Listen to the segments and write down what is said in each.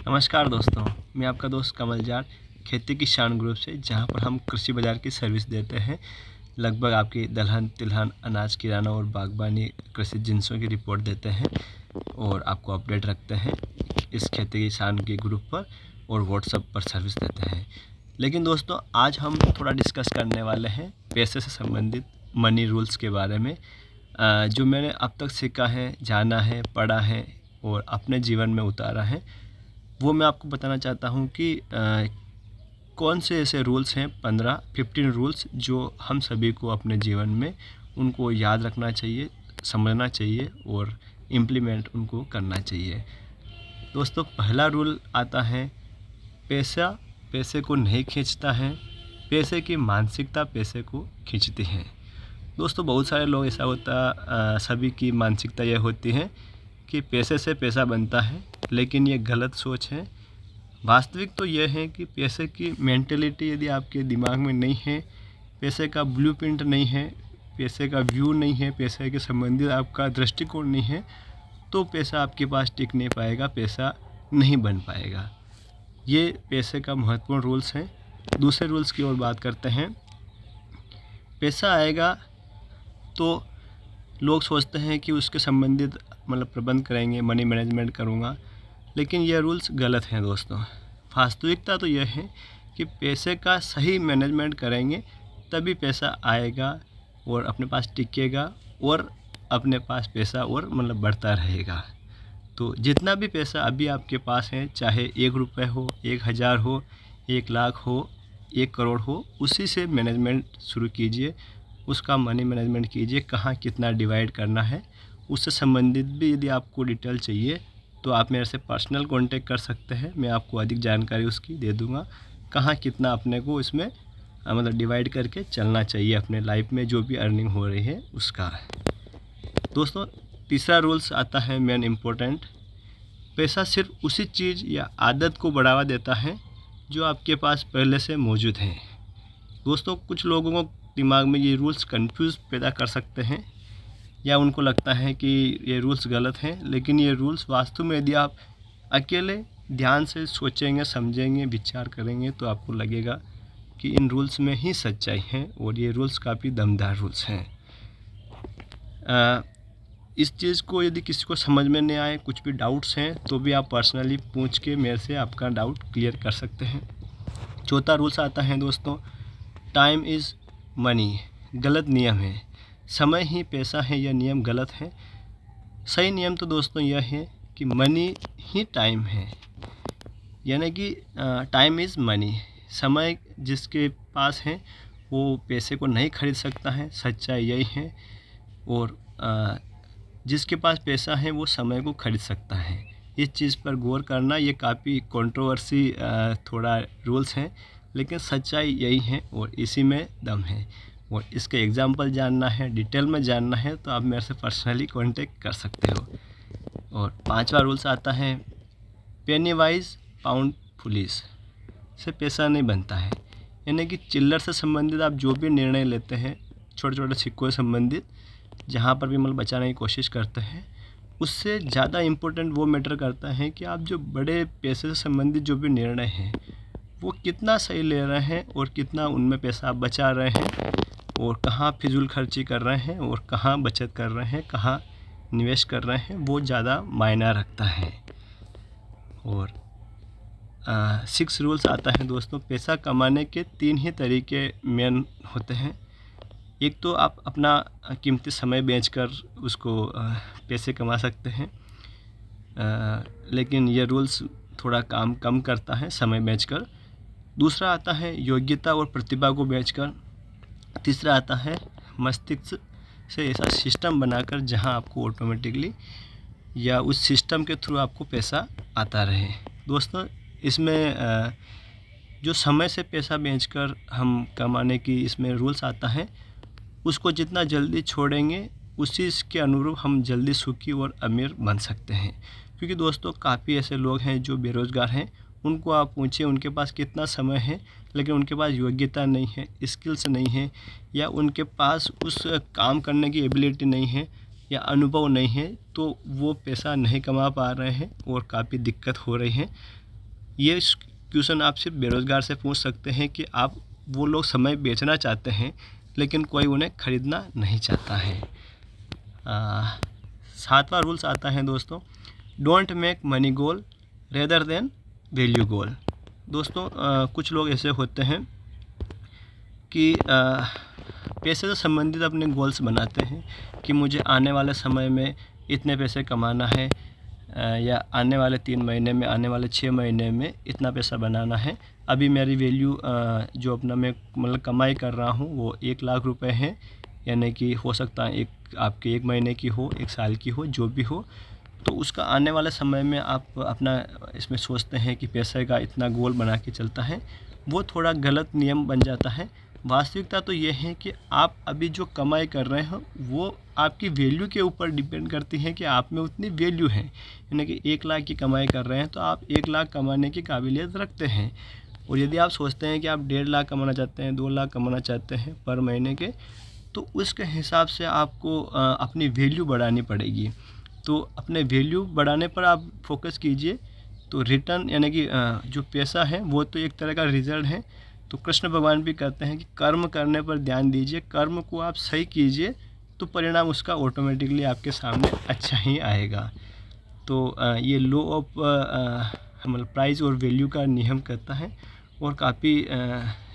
नमस्कार दोस्तों, मैं आपका दोस्त कमल जाट खेती किसान ग्रुप से, जहां पर हम कृषि बाजार की सर्विस देते हैं। लगभग आपकी दलहन तिलहन अनाज किराना और बागबानी कृषि जिनसों की रिपोर्ट देते हैं और आपको अपडेट रखते हैं इस खेती किसान के ग्रुप पर और व्हाट्सएप पर सर्विस देते हैं। लेकिन दोस्तों, आज हम थोड़ा डिस्कस करने वाले हैं पैसे से संबंधित मनी रूल्स के बारे में, जो मैंने अब तक सीखा है, जाना है, पढ़ा है और अपने जीवन में उतारा है। वो मैं आपको बताना चाहता हूँ कि कौन से ऐसे रूल्स हैं, 15 रूल्स जो हम सभी को अपने जीवन में उनको याद रखना चाहिए, समझना चाहिए और इम्प्लीमेंट उनको करना चाहिए। दोस्तों, पहला रूल आता है, पैसा पैसे को नहीं खींचता है, पैसे की मानसिकता पैसे को खींचती है। दोस्तों, बहुत सारे लोग ऐसा होता सभी की मानसिकता यह होती है कि पैसे से पैसा बनता है, लेकिन ये गलत सोच है। वास्तविक तो यह है कि पैसे की मेंटेलिटी यदि आपके दिमाग में नहीं है, पैसे का ब्लूप्रिंट नहीं है, पैसे का व्यू नहीं है, पैसे के संबंधित आपका दृष्टिकोण नहीं है, तो पैसा आपके पास टिक नहीं पाएगा, पैसा नहीं बन पाएगा। ये पैसे का महत्वपूर्ण रूल्स है। दूसरे रूल्स की ओर बात करते हैं। पैसा आएगा तो लोग सोचते हैं कि उसके संबंधित प्रबंध करेंगे, मनी मैनेजमेंट करूँगा, लेकिन ये रूल्स गलत हैं दोस्तों। वास्तविकता तो यह है कि पैसे का सही मैनेजमेंट करेंगे तभी पैसा आएगा और अपने पास टिकेगा और अपने पास पैसा और बढ़ता रहेगा। तो जितना भी पैसा अभी आपके पास है, चाहे 1 रुपये हो, 1000 हो, 1 लाख हो, 1 करोड़ हो, उसी से मैनेजमेंट शुरू कीजिए, उसका मनी मैनेजमेंट कीजिए। कहाँ कितना डिवाइड करना है, उससे संबंधित भी यदि आपको डिटेल चाहिए तो आप मेरे से पर्सनल कांटेक्ट कर सकते हैं। मैं आपको अधिक जानकारी उसकी दे दूंगा, कहाँ कितना अपने को इसमें डिवाइड करके चलना चाहिए अपने लाइफ में, जो भी अर्निंग हो रही है उसका। दोस्तों, तीसरा रूल्स आता है मेन इम्पोर्टेंट। पैसा सिर्फ उसी चीज़ या आदत को बढ़ावा देता है जो आपके पास पहले से मौजूद है। दोस्तों, कुछ लोगों को दिमाग में ये रूल्स कंफ्यूज पैदा कर सकते हैं या उनको लगता है कि ये रूल्स गलत हैं, लेकिन ये रूल्स वास्तव में यदि आप अकेले ध्यान से सोचेंगे, समझेंगे, विचार करेंगे तो आपको लगेगा कि इन रूल्स में ही सच्चाई है और ये रूल्स काफ़ी दमदार रूल्स हैं। इस चीज़ को यदि किसी को समझ में नहीं आए, कुछ भी डाउट्स हैं, तो भी आप पर्सनली पूछ के मेरे से आपका डाउट क्लियर कर सकते हैं। चौथा रूल्स आता है दोस्तों, टाइम इज़ मनी। गलत नियम है, समय ही पैसा है, यह नियम गलत है। सही नियम तो दोस्तों यह है कि मनी ही टाइम है, यानी कि टाइम इज़ मनी। समय जिसके पास है वो पैसे को नहीं खरीद सकता है, सच्चाई यही है। और जिसके पास पैसा है वो समय को खरीद सकता है। इस चीज़ पर गौर करना, ये काफ़ी कंट्रोवर्सी थोड़ा रूल्स हैं, लेकिन सच्चाई यही है और इसी में दम है। और इसके एग्जाम्पल जानना है, डिटेल में जानना है, तो आप मेरे से पर्सनली कांटेक्ट कर सकते हो। और पांचवा रूल्स आता है, पेनी वाइज पाउंड फुलिश। से पैसा नहीं बनता है, यानी कि चिल्लर से संबंधित आप जो भी निर्णय लेते हैं, छोटे छोटे सिक्कों से संबंधित, जहाँ पर भी बचाने की कोशिश करते हैं, उससे ज़्यादा इम्पोर्टेंट वो मैटर करता है कि आप जो बड़े पैसे से संबंधित जो भी निर्णय हैं वो कितना सही ले रहे हैं और कितना उनमें पैसा आप बचा रहे हैं और कहाँ फिजूल खर्ची कर रहे हैं और कहाँ बचत कर रहे हैं, कहाँ निवेश कर रहे हैं, वो ज़्यादा मायना रखता है। और 6 रूल्स आता है दोस्तों, पैसा कमाने के 3 ही तरीके मेन होते हैं। एक तो आप अपना कीमती समय बेचकर उसको पैसे कमा सकते हैं, लेकिन ये रूल्स थोड़ा काम कम करता है समय बेचकर। दूसरा आता है योग्यता और प्रतिभा को बेचकर। तीसरा आता है मस्तिष्क से ऐसा सिस्टम बनाकर जहां आपको ऑटोमेटिकली या उस सिस्टम के थ्रू आपको पैसा आता रहे। दोस्तों, इसमें जो समय से पैसा बेचकर हम कमाने की इसमें रूल्स आता है, उसको जितना जल्दी छोड़ेंगे उसी के अनुरूप हम जल्दी सुखी और अमीर बन सकते हैं। क्योंकि दोस्तों, काफ़ी ऐसे लोग हैं जो बेरोज़गार हैं, उनको आप पूछिए उनके पास कितना समय है, लेकिन उनके पास योग्यता नहीं है, स्किल्स नहीं है, या उनके पास उस काम करने की एबिलिटी नहीं है या अनुभव नहीं है, तो वो पैसा नहीं कमा पा रहे हैं और काफ़ी दिक्कत हो रही है। ये क्वेश्चन आप सिर्फ बेरोज़गार से पूछ सकते हैं कि आप वो लोग समय बेचना चाहते हैं लेकिन कोई उन्हें ख़रीदना नहीं चाहता है। 7वां रूल्स आता है दोस्तों, don't make money goal rather than value goal. दोस्तों कुछ लोग ऐसे होते हैं कि पैसे से संबंधित अपने गोल्स बनाते हैं कि मुझे आने वाले समय में इतने पैसे कमाना है, या आने वाले 3 महीने में, आने वाले 6 महीने में इतना पैसा बनाना है। अभी मेरी वैल्यू जो अपना मैं मतलब कमाई कर रहा हूँ वो 1 लाख रुपए है, यानी कि हो सकता है आपके 1 महीने की हो, 1 साल की हो, जो भी हो। तो उसका आने वाले समय में आप अपना इसमें सोचते हैं कि पैसे का इतना गोल बना के चलता है, वो थोड़ा गलत नियम बन जाता है। वास्तविकता तो ये है कि आप अभी जो कमाई कर रहे हो वो आपकी वैल्यू के ऊपर डिपेंड करती है कि आप में उतनी वैल्यू है। यानी कि 1 लाख की कमाई कर रहे हैं तो आप 1 लाख कमाने की काबिलियत रखते हैं। और यदि आप सोचते हैं कि आप 1.5 लाख कमाना चाहते हैं, 2 लाख कमाना चाहते हैं पर महीने के, तो उसके हिसाब से आपको अपनी वैल्यू बढ़ानी पड़ेगी। तो अपने वैल्यू बढ़ाने पर आप फोकस कीजिए। तो रिटर्न यानी कि जो पैसा है वो तो एक तरह का रिजल्ट है। तो कृष्ण भगवान भी कहते हैं कि कर्म करने पर ध्यान दीजिए, कर्म को आप सही कीजिए तो परिणाम उसका ऑटोमेटिकली आपके सामने अच्छा ही आएगा। तो ये लॉ ऑफ मतलब प्राइस और वैल्यू का नियम कहता है और काफ़ी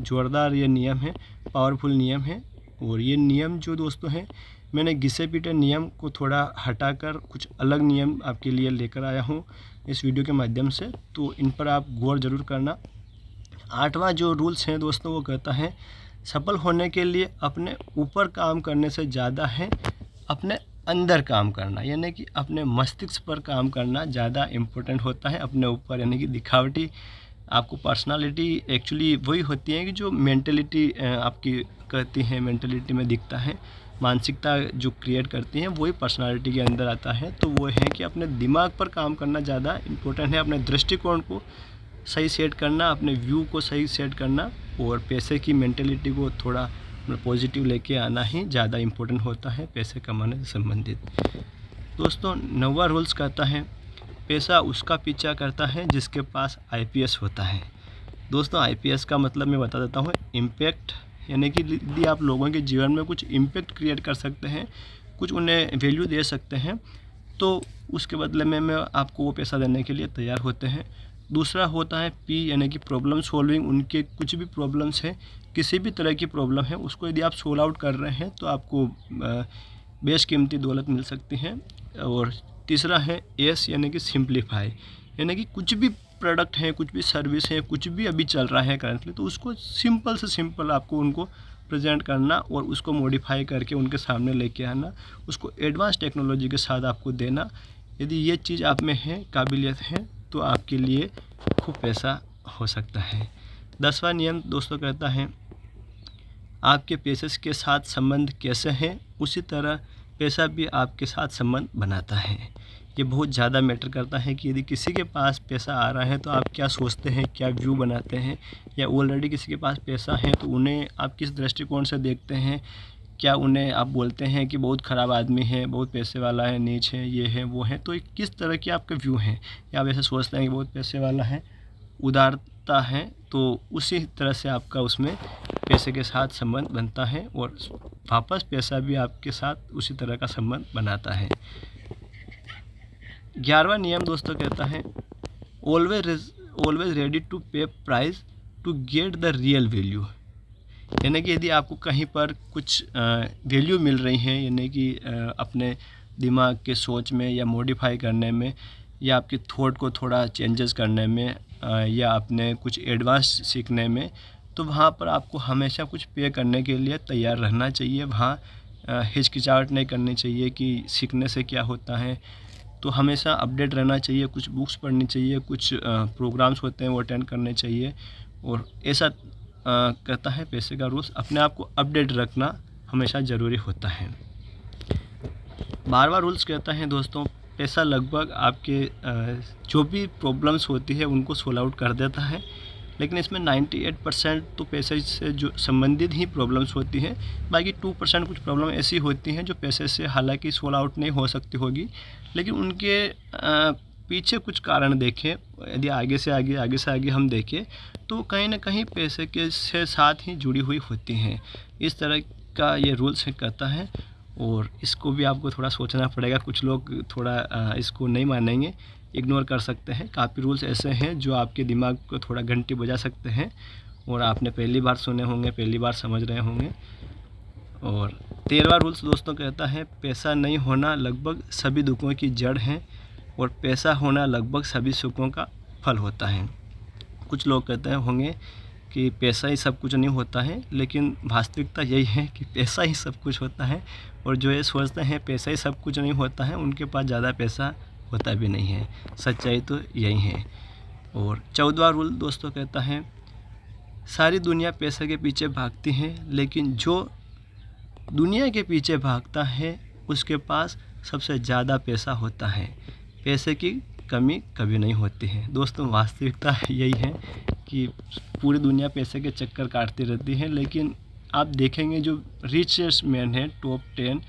ज़ोरदार ये नियम है, पावरफुल नियम है। और ये नियम जो दोस्तों हैं, मैंने घिसे पीटे नियम को थोड़ा हटाकर कुछ अलग नियम आपके लिए लेकर आया हूँ इस वीडियो के माध्यम से, तो इन पर आप गौर ज़रूर करना। 8वां जो रूल्स हैं दोस्तों वो कहता है, सफल होने के लिए अपने ऊपर काम करने से ज़्यादा है अपने अंदर काम करना, यानी कि अपने मस्तिष्क पर काम करना ज़्यादा इम्पोर्टेंट होता है अपने ऊपर। यानी कि दिखावटी आपको पर्सनालिटी एक्चुअली वही होती है कि जो मेंटलिटी आपकी कहती है, मेंटलिटी में दिखता है, मानसिकता जो क्रिएट करती हैं वही पर्सनालिटी के अंदर आता है। तो वो है कि अपने दिमाग पर काम करना ज़्यादा इम्पोर्टेंट है, अपने दृष्टिकोण को सही सेट करना, अपने व्यू को सही सेट करना और पैसे की मेंटलिटी को थोड़ा पॉजिटिव लेके आना ही ज़्यादा इम्पोर्टेंट होता है पैसे कमाने से संबंधित। दोस्तों 9वां रूल्स कहता है, पैसा उसका पीछा करता है जिसके पास आईपीएस होता है। दोस्तों आईपीएस का मतलब मैं बता देता हूँ, इम्पैक्ट, यानी कि यदि आप लोगों के जीवन में कुछ इम्पैक्ट क्रिएट कर सकते हैं, कुछ उन्हें वैल्यू दे सकते हैं, तो उसके बदले में आपको वो पैसा देने के लिए तैयार होते हैं। दूसरा होता है पी, यानी कि प्रॉब्लम सॉल्विंग। उनके कुछ भी प्रॉब्लम्स हैं, किसी भी तरह की प्रॉब्लम है, उसको यदि आप सोल्व आउट कर रहे हैं तो आपको बेशकीमती दौलत मिल सकती है। और तीसरा है एस, यानी कि सिंप्लीफाई, यानी कि कुछ भी प्रोडक्ट है, कुछ भी सर्विस है, कुछ भी अभी चल रहा है करंटली, तो उसको सिंपल से सिंपल आपको उनको प्रेजेंट करना और उसको मॉडिफाई करके उनके सामने लेके आना, उसको एडवांस टेक्नोलॉजी के साथ आपको देना। यदि ये चीज़ आप में है, काबिलियत है, तो आपके लिए खूब पैसा हो सकता है। 10वां नियम दोस्तों कहता है, आपके पैसे के साथ संबंध कैसे हैं उसी तरह पैसा भी आपके साथ संबंध बनाता है। ये बहुत ज़्यादा मैटर करता है कि यदि किसी के पास पैसा आ रहा है तो आप क्या सोचते हैं, क्या व्यू बनाते हैं, या ऑलरेडी किसी के पास पैसा है तो उन्हें आप किस दृष्टिकोण से देखते हैं। क्या उन्हें आप बोलते हैं कि बहुत ख़राब आदमी है, बहुत पैसे वाला है, नीच है, ये है, वो है, तो किस तरह की आपका व्यू है। या आप ऐसे सोचते हैं कि बहुत पैसे वाला है, उदारता है, तो उसी तरह से आपका उसमें पैसे के साथ संबंध बनता है और वापस पैसा भी आपके साथ उसी तरह का संबंध बनाता है। 11वां नियम दोस्तों कहता है, always ready to pay price to get the real value. यानी कि यदि आपको कहीं पर कुछ वैल्यू मिल रही है, यानी कि अपने दिमाग के सोच में या मॉडिफाई करने में, या आपके थॉट को थोड़ा चेंजेस करने में, या अपने कुछ एडवांस सीखने में, तो वहाँ पर आपको हमेशा कुछ पे करने के लिए तैयार रहना चाहिए। वहाँ हिचकिचाहट नहीं करनी चाहिए कि सीखने से क्या होता है। तो हमेशा अपडेट रहना चाहिए, कुछ बुक्स पढ़नी चाहिए, कुछ प्रोग्राम्स होते हैं वो अटेंड करने चाहिए। और ऐसा कहता है पैसे का रूल्स, अपने आप को अपडेट रखना हमेशा ज़रूरी होता है। 12वां रूल्स कहता है दोस्तों, पैसा लगभग आपके जो भी प्रॉब्लम्स होती है उनको सोल्व आउट कर देता है, लेकिन इसमें 98% तो पैसे से जो संबंधित ही प्रॉब्लम्स होती हैं। बाकी 2% कुछ प्रॉब्लम ऐसी होती हैं जो पैसे से हालांकि सोल्व आउट नहीं हो सकती होगी, लेकिन उनके पीछे कुछ कारण देखें, यदि आगे से आगे हम देखें तो कहीं ना कहीं पैसे के से साथ ही जुड़ी हुई होती हैं। इस तरह का ये रूल्स कहता है और इसको भी आपको थोड़ा सोचना पड़ेगा। कुछ लोग थोड़ा इसको नहीं मानेंगे, इग्नोर कर सकते हैं। काफ़ी रूल्स ऐसे हैं जो आपके दिमाग को थोड़ा घंटी बजा सकते हैं और आपने पहली बार सुने होंगे, पहली बार समझ रहे होंगे। और 13वां रूल्स दोस्तों कहता है, पैसा नहीं होना लगभग सभी दुखों की जड़ है और पैसा होना लगभग सभी सुखों का फल होता है। कुछ लोग कहते हैं होंगे कि पैसा ही सब कुछ नहीं होता है, लेकिन वास्तविकता यही है कि पैसा ही सब कुछ होता है। और जो ये सोचते हैं पैसा ही सब कुछ नहीं होता है, उनके पास ज़्यादा पैसा होता भी नहीं है। सच्चाई तो यही है। और 14वां रूल दोस्तों कहता है, सारी दुनिया पैसे के पीछे भागती है, लेकिन जो दुनिया के पीछे भागता है उसके पास सबसे ज़्यादा पैसा होता है। पैसे की कमी कभी नहीं होती है। दोस्तों वास्तविकता यही है कि पूरी दुनिया पैसे के चक्कर काटती रहती है, लेकिन आप देखेंगे जो रिचेस्ट मैन है, टॉप 10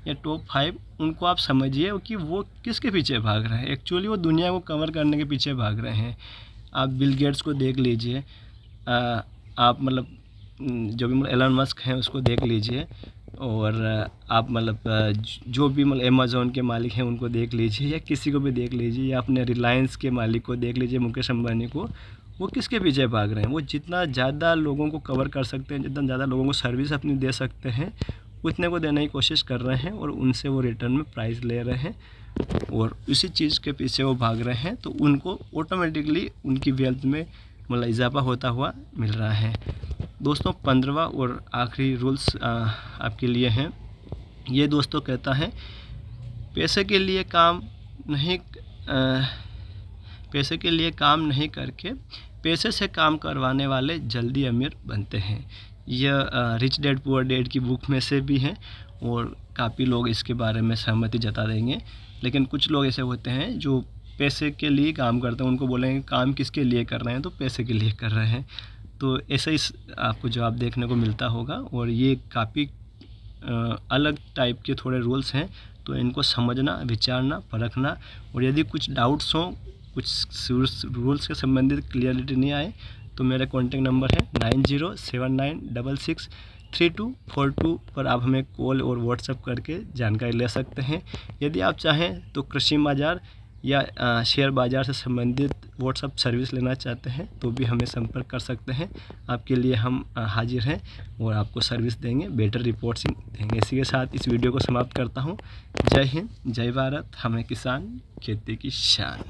या टॉप 5, उनको आप समझिए कि वो किसके पीछे भाग रहे हैं। एक्चुअली वो दुनिया को कवर करने के पीछे भाग रहे हैं। आप बिल गेट्स को देख लीजिए, आप मतलब जो भी एलन मस्क हैं उसको देख लीजिए, और आप मतलब जो भी मतलब अमेज़ॉन के मालिक हैं उनको देख लीजिए, या किसी को भी देख लीजिए, या अपने रिलायंस के मालिक को देख लीजिए, मुकेश अंबानी को। वो किसके पीछे भाग रहे हैं? वो जितना ज़्यादा लोगों को कवर कर सकते हैं, जितना ज़्यादा लोगों को सर्विस अपनी दे सकते हैं, उतने को देने की कोशिश कर रहे हैं और उनसे वो रिटर्न में प्राइस ले रहे हैं और उसी चीज़ के पीछे वो भाग रहे हैं। तो उनको ऑटोमेटिकली उनकी वेल्थ में मतलब इजाफा होता हुआ मिल रहा है। दोस्तों 15वां और आखिरी रूल्स आपके लिए हैं। ये दोस्तों कहता है, पैसे के लिए काम नहीं करके पैसे से काम करवाने वाले जल्दी अमीर बनते हैं। यह रिच डैड पुअर डैड की बुक में से भी है और काफ़ी लोग इसके बारे में सहमति जता देंगे। लेकिन कुछ लोग ऐसे होते हैं जो पैसे के लिए काम करते हैं, उनको बोलेंगे काम किसके लिए कर रहे हैं, तो पैसे के लिए कर रहे हैं। तो ऐसा ही आपको जवाब देखने को मिलता होगा। और ये काफ़ी अलग टाइप के थोड़े रूल्स हैं, तो इनको समझना, विचारना, परखना, और यदि कुछ डाउट्स हों, कुछ रूल्स के संबंधित क्लियरिटी नहीं आए, तो मेरा कॉन्टैक्ट नंबर है 9079663242 पर आप हमें कॉल और व्हाट्सएप करके जानकारी ले सकते हैं। यदि आप चाहें तो कृषि बाज़ार या शेयर बाज़ार से संबंधित व्हाट्सएप सर्विस लेना चाहते हैं तो भी हमें संपर्क कर सकते हैं। आपके लिए हम हाजिर हैं और आपको सर्विस देंगे, बेटर रिपोर्ट्स देंगे। इसी के साथ इस वीडियो को समाप्त करता हूं। जय हिंद, जय भारत, हमें किसान, खेती की शान।